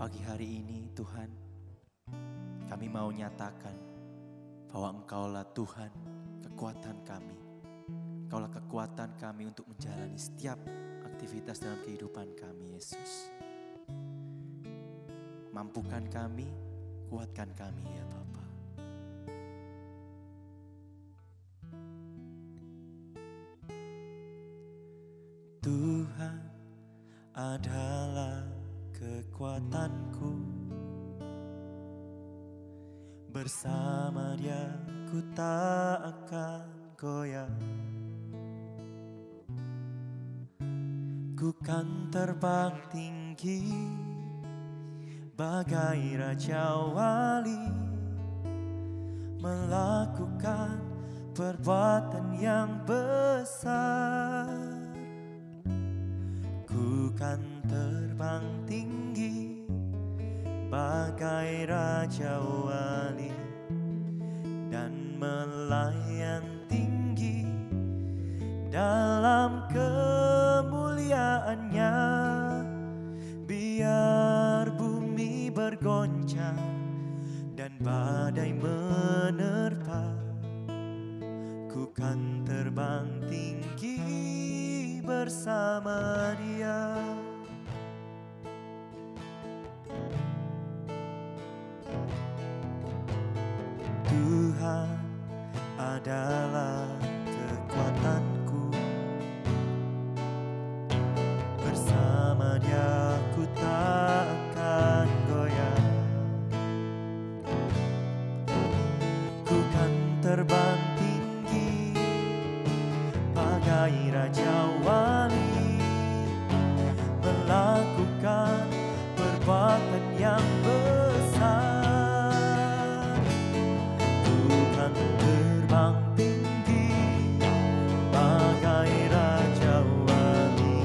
Pagi hari ini Tuhan, kami mau nyatakan bahwa Engkaulah Tuhan, kekuatan kami. Engkaulah kekuatan kami untuk menjalani setiap aktivitas dalam kehidupan kami, Yesus. Mampukan kami, kuatkan kami ya Bapa. Tuhan adalah kekuatanku, bersama Dia ku tak akan goyah. Ku kan terbang tinggi bagai Raja Wali, melakukan perbuatan yang besar. Ku kan terbang tinggi bagai Raja Wali dan melayan tinggi dalam kemuliaannya. Biar bumi bergoncang dan badai menerpa, ku kan terbang tinggi bersama Dia. Tuhan adalah kekuatanku, bersama Dia ku tak akan goyah. Ku kan terbang tinggi bagai Raja Wali, melakukan perbuatan yang besar. Terbang tinggi bagai Raja Wali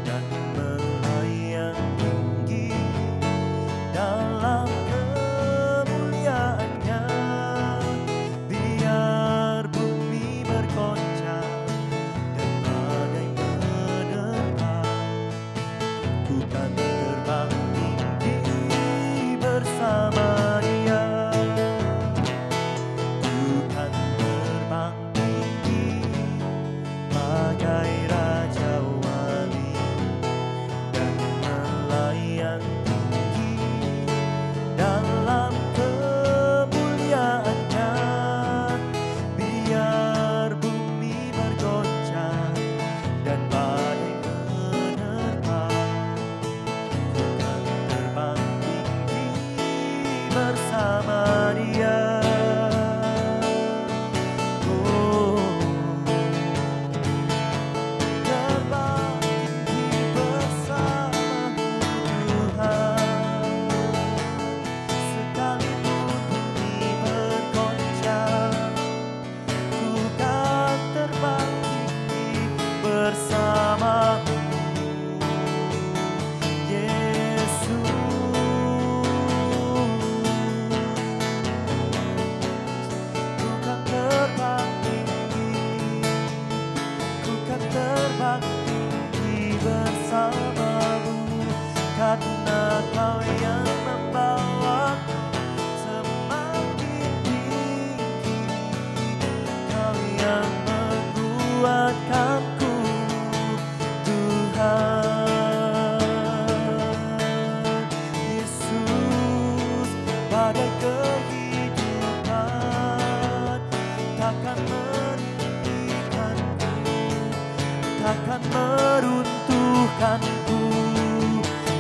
dan melayang tinggi dalam kemuliaannya. Biar bumi bergoncang dan badai menerpa, ku kan terbang tinggi bersama Dia. Bagai Raja Wali dan melayang tinggi dalam kemuliaannya. Biar bumi bergoncang dan badai menerpa, ku kan terbang tinggi bersama Dia. Karena Kau yang membawaku semakin tinggi, Kau yang menguatkanku, Tuhan Yesus. Badai kehidupan takkan meninggikanku, takkan meruntuhkanku.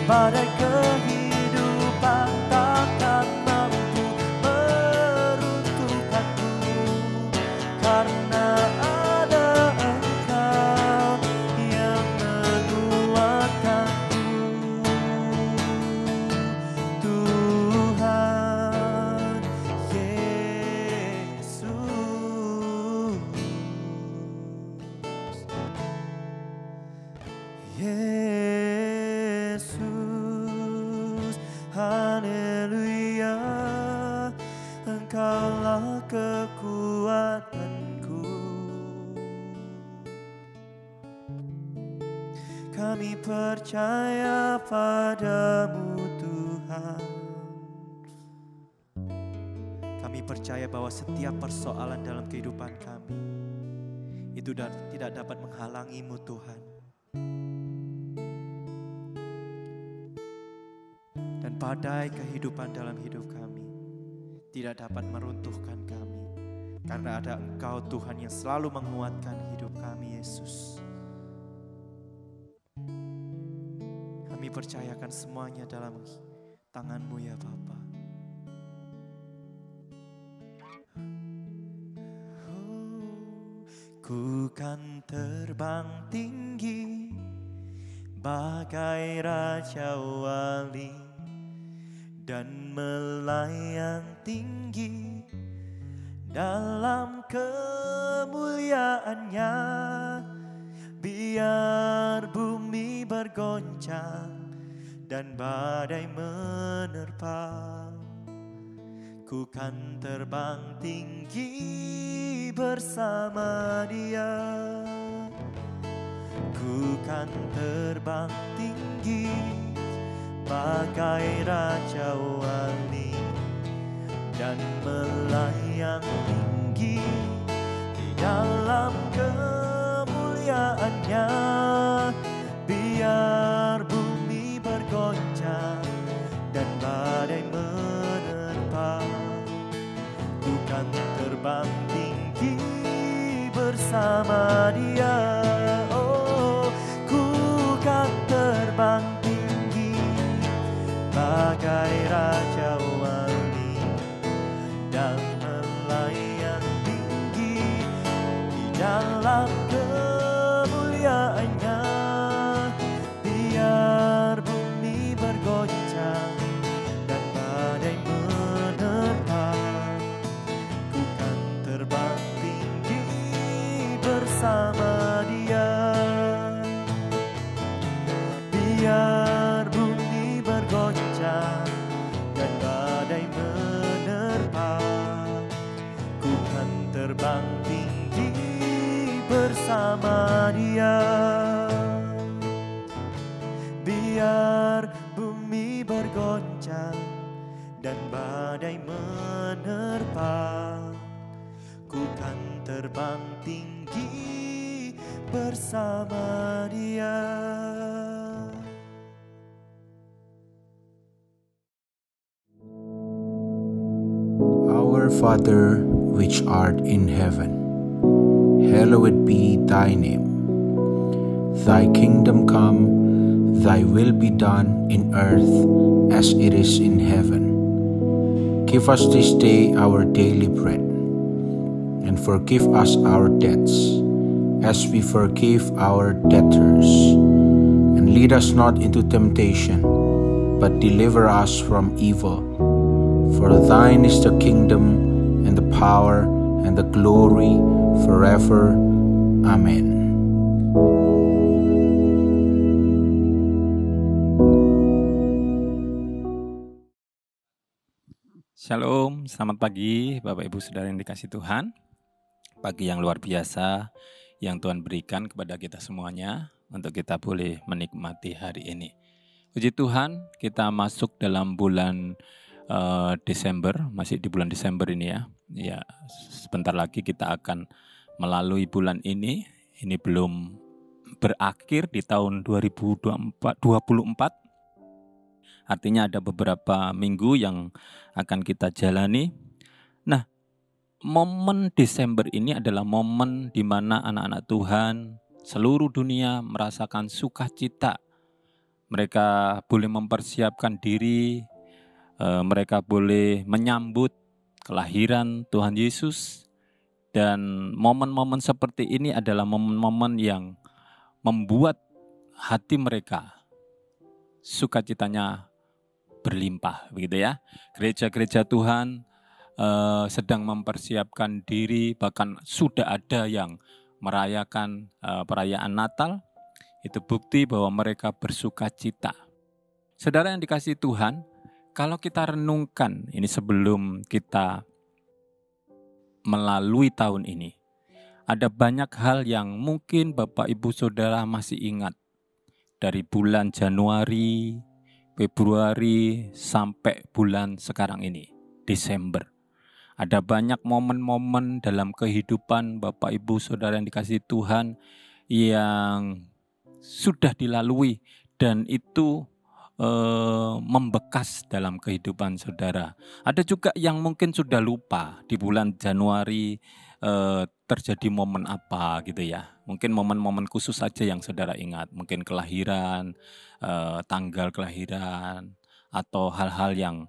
Badai kehidupan takkan mampu meruntuhkanku, karena ada Engkau yang menguatkanku, Tuhan Yesus. Haleluya, Engkaulah kekuatanku. Kami percaya padamu, Tuhan. Tuhan. Kami percaya bahwa setiap persoalan dalam kehidupan kami itu tidak dapat menghalangi-Mu Tuhan. Dan badai kehidupan dalam hidup kami tidak dapat meruntuhkan kami. Karena ada Engkau Tuhan yang selalu menguatkan hidup kami, Yesus. Kami percayakan semuanya dalam tangan-Mu ya Bapa. Ku kan terbang tinggi bagai Raja Wali dan melayang tinggi dalam kemuliaannya. Biar bumi bergoncang dan badai menerpa, ku kan terbang tinggi bersama Dia. Ku kan terbang tinggi bagai Raja Wali dan melayang tinggi di dalam kemuliaannya. Biar bumi bergoncang dan badai menerpa, ku kan terbang tinggi bersama Dia. Oh, ku kan terbang tinggi bagai Raja Wali dan melayang tinggi di dalam kemuliaannya. Biar bumi bergoncang dan badai menerpa, ku kan terbang tinggi bersama Dia. Biar bumi bergoncang dan badai menerpa, ku kan terbang tinggi bersama Dia. Biar bumi bergoncang dan badai menerpa, ku kan terbang tinggi bersama Dia. Our Father, which art in heaven, hallowed be thy name. Thy kingdom come, thy will be done in earth as it is in heaven. Give us this day our daily bread, and forgive us our debts, as we forgive our debtors. And lead us not into temptation, but deliver us from evil. For thine is the kingdom, and the power, and the glory, forever. Amen. Shalom, selamat pagi Bapak Ibu Saudara yang dikasihi Tuhan. Pagi yang luar biasa yang Tuhan berikan kepada kita semuanya untuk kita boleh menikmati hari ini. Puji Tuhan, kita masuk dalam bulan Desember, masih di bulan Desember ini ya. Ya, sebentar lagi kita akan melalui bulan ini. Ini belum berakhir di tahun 2024. Artinya ada beberapa minggu yang akan kita jalani. Nah, momen Desember ini adalah momen di mana anak-anak Tuhan seluruh dunia merasakan sukacita. Mereka boleh mempersiapkan diri, mereka boleh menyambut kelahiran Tuhan Yesus. Dan momen-momen seperti ini adalah momen-momen yang membuat hati mereka sukacitanya berlimpah, begitu ya. Gereja-gereja Tuhan sedang mempersiapkan diri, bahkan sudah ada yang merayakan perayaan Natal. Itu bukti bahwa mereka bersukacita. Saudara yang dikasihi Tuhan, kalau kita renungkan ini sebelum kita melalui tahun ini, ada banyak hal yang mungkin Bapak Ibu Saudara masih ingat dari bulan Januari, Februari sampai bulan sekarang ini, Desember. Ada banyak momen-momen dalam kehidupan Bapak Ibu Saudara yang dikasihi Tuhan yang sudah dilalui dan itu membekas dalam kehidupan saudara. Ada juga yang mungkin sudah lupa di bulan Januari terjadi momen apa gitu ya. Mungkin momen-momen khusus saja yang saudara ingat. Mungkin kelahiran, tanggal kelahiran, atau hal-hal yang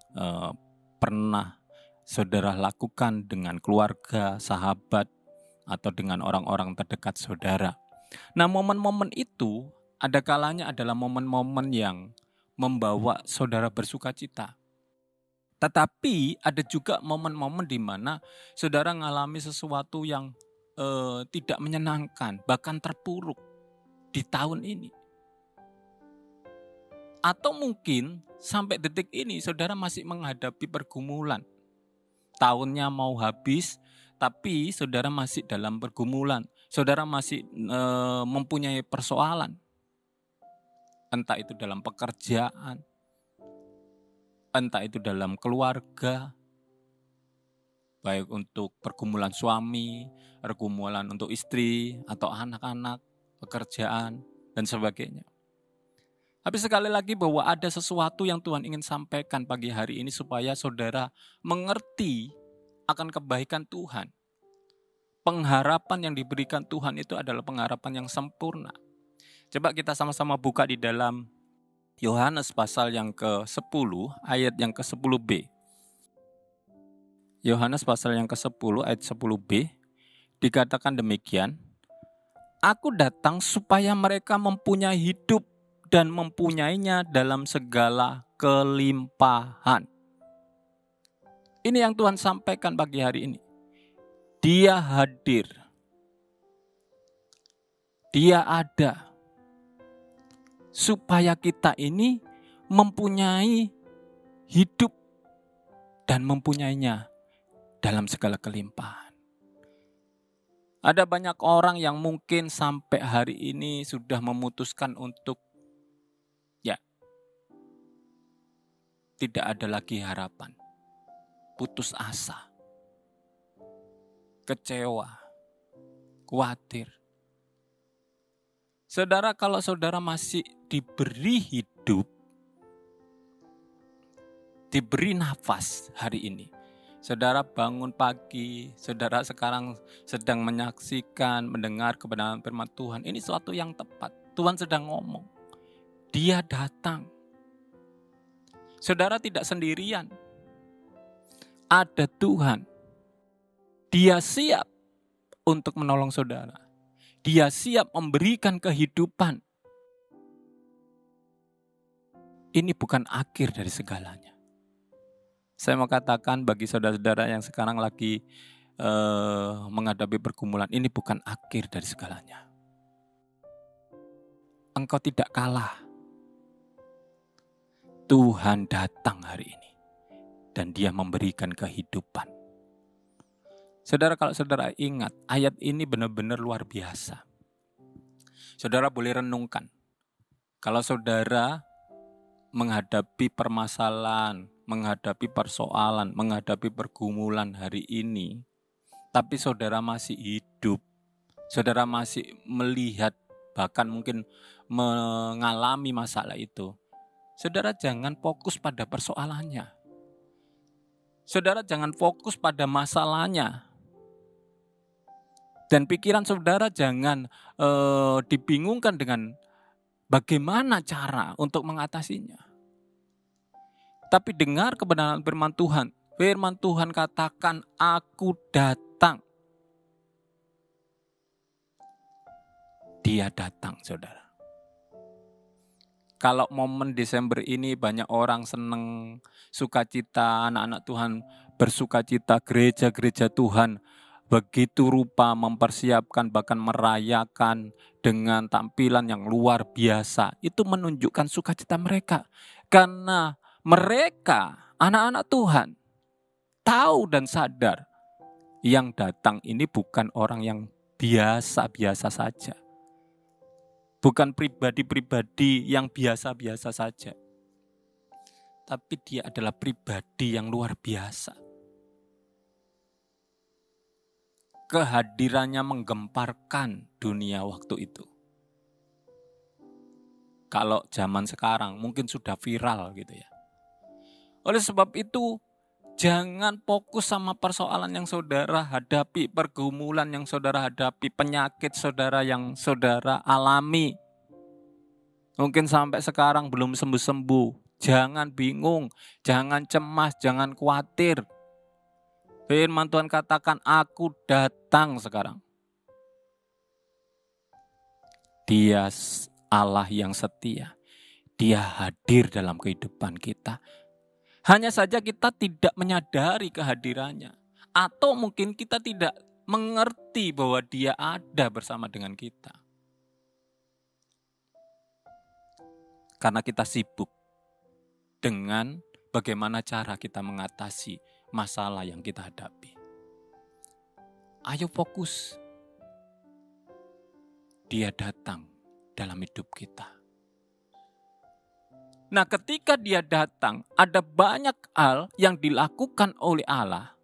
pernah saudara lakukan dengan keluarga, sahabat, atau dengan orang-orang terdekat saudara. Nah, momen-momen itu ada kalanya adalah momen-momen yang membawa saudara bersuka cita. Tetapi ada juga momen-momen di mana saudara mengalami sesuatu yang tidak menyenangkan, bahkan terpuruk di tahun ini. Atau mungkin sampai detik ini saudara masih menghadapi pergumulan. Tahunnya mau habis, tapi saudara masih dalam pergumulan. Saudara masih mempunyai persoalan. Entah itu dalam pekerjaan, entah itu dalam keluarga, baik untuk pergumulan suami, pergumulan untuk istri, atau anak-anak, pekerjaan, dan sebagainya. Tapi sekali lagi bahwa ada sesuatu yang Tuhan ingin sampaikan pagi hari ini supaya saudara mengerti akan kebaikan Tuhan. Pengharapan yang diberikan Tuhan itu adalah pengharapan yang sempurna. Coba kita sama-sama buka di dalam Yohanes pasal yang ke-10 ayat yang ke-10b. Yohanes pasal yang ke-10 ayat 10b dikatakan demikian, Aku datang supaya mereka mempunyai hidup dan mempunyainya dalam segala kelimpahan. Ini yang Tuhan sampaikan pagi hari ini. Dia hadir. Dia ada. Supaya kita ini mempunyai hidup dan mempunyainya dalam segala kelimpahan. Ada banyak orang yang mungkin sampai hari ini sudah memutuskan untuk tidak ada lagi harapan, putus asa, kecewa, khawatir. Saudara, kalau saudara masih diberi hidup, diberi nafas hari ini, saudara bangun pagi, saudara sekarang sedang menyaksikan, mendengar kebenaran firman Tuhan, ini suatu yang tepat. Tuhan sedang ngomong, Dia datang. Saudara tidak sendirian, ada Tuhan. Dia siap untuk menolong saudara. Dia siap memberikan kehidupan. Ini bukan akhir dari segalanya. Saya mau katakan bagi saudara-saudara yang sekarang lagi menghadapi pergumulan, ini bukan akhir dari segalanya. Engkau tidak kalah. Tuhan datang hari ini dan Dia memberikan kehidupan. Saudara, kalau saudara ingat, ayat ini benar-benar luar biasa. Saudara boleh renungkan. Kalau saudara menghadapi permasalahan, menghadapi persoalan, menghadapi pergumulan hari ini, tapi saudara masih hidup, saudara masih melihat, bahkan mungkin mengalami masalah itu, saudara jangan fokus pada persoalannya. Saudara jangan fokus pada masalahnya. Dan pikiran saudara jangan dibingungkan dengan bagaimana cara untuk mengatasinya. Tapi dengar kebenaran firman Tuhan. Firman Tuhan katakan, Aku datang. Dia datang, saudara. Kalau momen Desember ini banyak orang senang, sukacita, anak-anak Tuhan bersukacita, gereja-gereja Tuhan begitu rupa mempersiapkan bahkan merayakan dengan tampilan yang luar biasa. Itu menunjukkan sukacita mereka. Karena mereka, anak-anak Tuhan, tahu dan sadar yang datang ini bukan orang yang biasa-biasa saja. Bukan pribadi-pribadi yang biasa-biasa saja. tapi dia adalah pribadi yang luar biasa. Kehadirannya menggemparkan dunia waktu itu. Kalau zaman sekarang mungkin sudah viral gitu ya. Oleh sebab itu, jangan fokus sama persoalan yang saudara hadapi, pergumulan yang saudara hadapi, penyakit saudara yang saudara alami. Mungkin sampai sekarang belum sembuh-sembuh. Jangan bingung, jangan cemas, jangan khawatir. Firman Tuhan katakan, aku datang sekarang. Dia Allah yang setia. Dia hadir dalam kehidupan kita. Hanya saja kita tidak menyadari kehadirannya. Atau mungkin kita tidak mengerti bahwa dia ada bersama dengan kita. Karena kita sibuk dengan bagaimana cara kita mengatasi masalah yang kita hadapi. Ayo fokus. Dia datang dalam hidup kita. Nah, ketika dia datang, ada banyak hal yang dilakukan oleh Allah.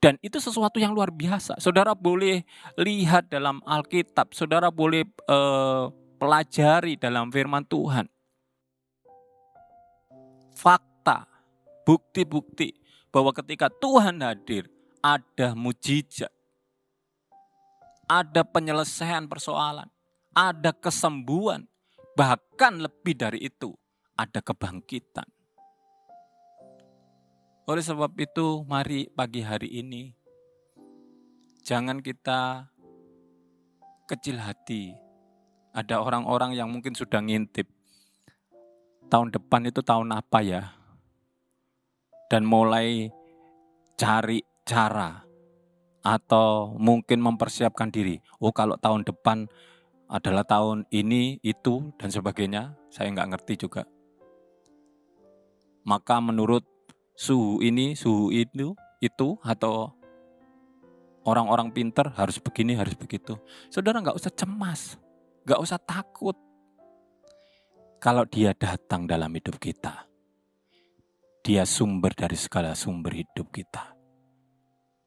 Dan itu sesuatu yang luar biasa. Saudara boleh lihat dalam Alkitab, saudara boleh pelajari dalam firman Tuhan. Fakta, bukti-bukti bahwa ketika Tuhan hadir, ada mujizat. Ada penyelesaian persoalan. Ada kesembuhan, bahkan lebih dari itu, ada kebangkitan. Oleh sebab itu, mari pagi hari ini, jangan kita kecil hati. Ada orang-orang yang mungkin sudah ngintip, tahun depan itu tahun apa ya? Dan mulai cari cara, atau mungkin mempersiapkan diri. Oh, kalau tahun depan adalah tahun ini, itu, dan sebagainya. Saya nggak ngerti juga. Maka menurut suhu ini, suhu itu, atau orang-orang pintar harus begini, harus begitu. Saudara nggak usah cemas, nggak usah takut. Kalau dia datang dalam hidup kita, dia sumber dari segala sumber hidup kita.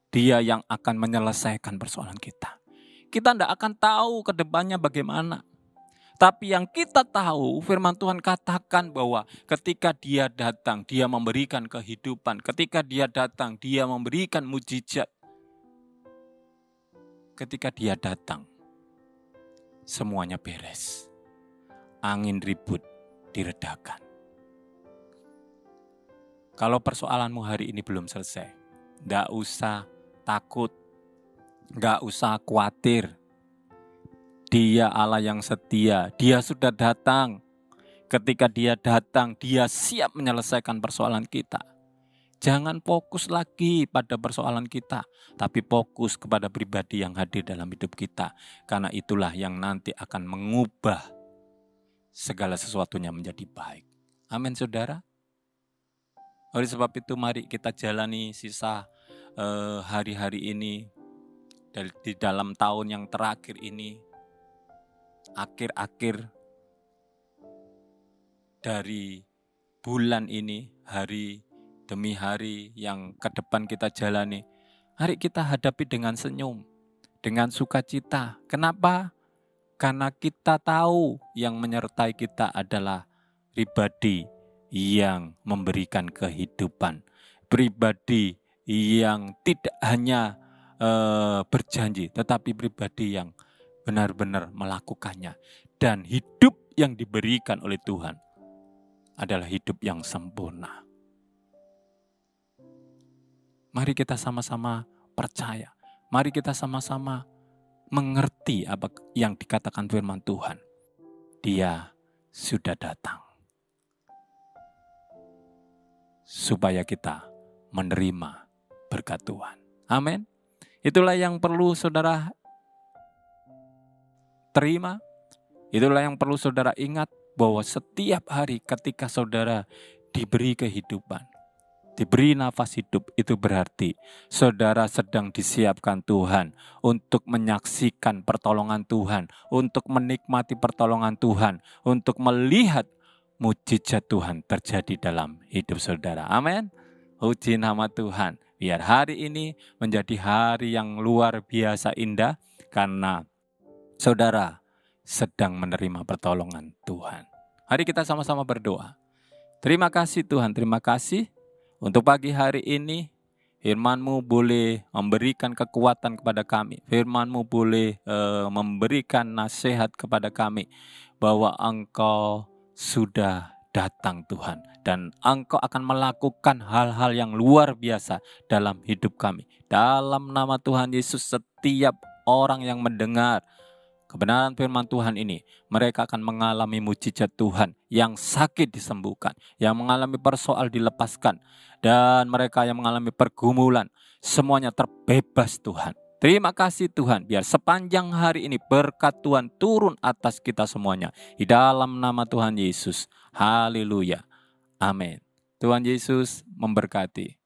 Dia yang akan menyelesaikan persoalan kita. Kita tidak akan tahu ke depannya bagaimana. Tapi yang kita tahu, firman Tuhan katakan bahwa ketika dia datang, dia memberikan kehidupan. Ketika dia datang, dia memberikan mujizat. Ketika dia datang, semuanya beres. Angin ribut diredakan. Kalau persoalanmu hari ini belum selesai, tidak usah takut. Gak usah khawatir. Dia Allah yang setia. Dia sudah datang. Ketika dia datang, dia siap menyelesaikan persoalan kita. Jangan fokus lagi pada persoalan kita, tapi fokus kepada pribadi yang hadir dalam hidup kita. Karena itulah yang nanti akan mengubah segala sesuatunya menjadi baik. Amin, saudara. Oleh sebab itu, mari kita jalani sisa hari-hari ini. Di dalam tahun yang terakhir ini, akhir-akhir dari bulan ini, hari demi hari yang ke depan kita jalani, mari kita hadapi dengan senyum, dengan sukacita. Kenapa? Karena kita tahu yang menyertai kita adalah pribadi yang memberikan kehidupan, pribadi yang tidak hanya berjanji, tetapi pribadi yang benar-benar melakukannya. Dan hidup yang diberikan oleh Tuhan adalah hidup yang sempurna. Mari kita sama-sama percaya. Mari kita sama-sama mengerti apa yang dikatakan firman Tuhan. Dia sudah datang. Supaya kita menerima berkat Tuhan. Amin. Itulah yang perlu saudara terima. Itulah yang perlu saudara ingat, bahwa setiap hari ketika saudara diberi kehidupan, diberi nafas hidup, itu berarti saudara sedang disiapkan Tuhan untuk menyaksikan pertolongan Tuhan, untuk menikmati pertolongan Tuhan, untuk melihat mujizat Tuhan terjadi dalam hidup saudara. Amin. Puji nama Tuhan. Biar hari ini menjadi hari yang luar biasa indah karena saudara sedang menerima pertolongan Tuhan. Mari kita sama-sama berdoa. Terima kasih Tuhan, terima kasih untuk pagi hari ini. Firman-Mu boleh memberikan kekuatan kepada kami. Firman-Mu boleh memberikan nasihat kepada kami bahwa Engkau sudah datang Tuhan. Dan Engkau akan melakukan hal-hal yang luar biasa dalam hidup kami. Dalam nama Tuhan Yesus, setiap orang yang mendengar kebenaran firman Tuhan ini, mereka akan mengalami mujizat Tuhan. Yang sakit disembuhkan, yang mengalami persoal dilepaskan, dan mereka yang mengalami pergumulan, semuanya terbebas Tuhan. Terima kasih Tuhan, biar sepanjang hari ini berkat Tuhan turun atas kita semuanya. Di dalam nama Tuhan Yesus. Haleluya. Amin. Tuhan Yesus memberkati.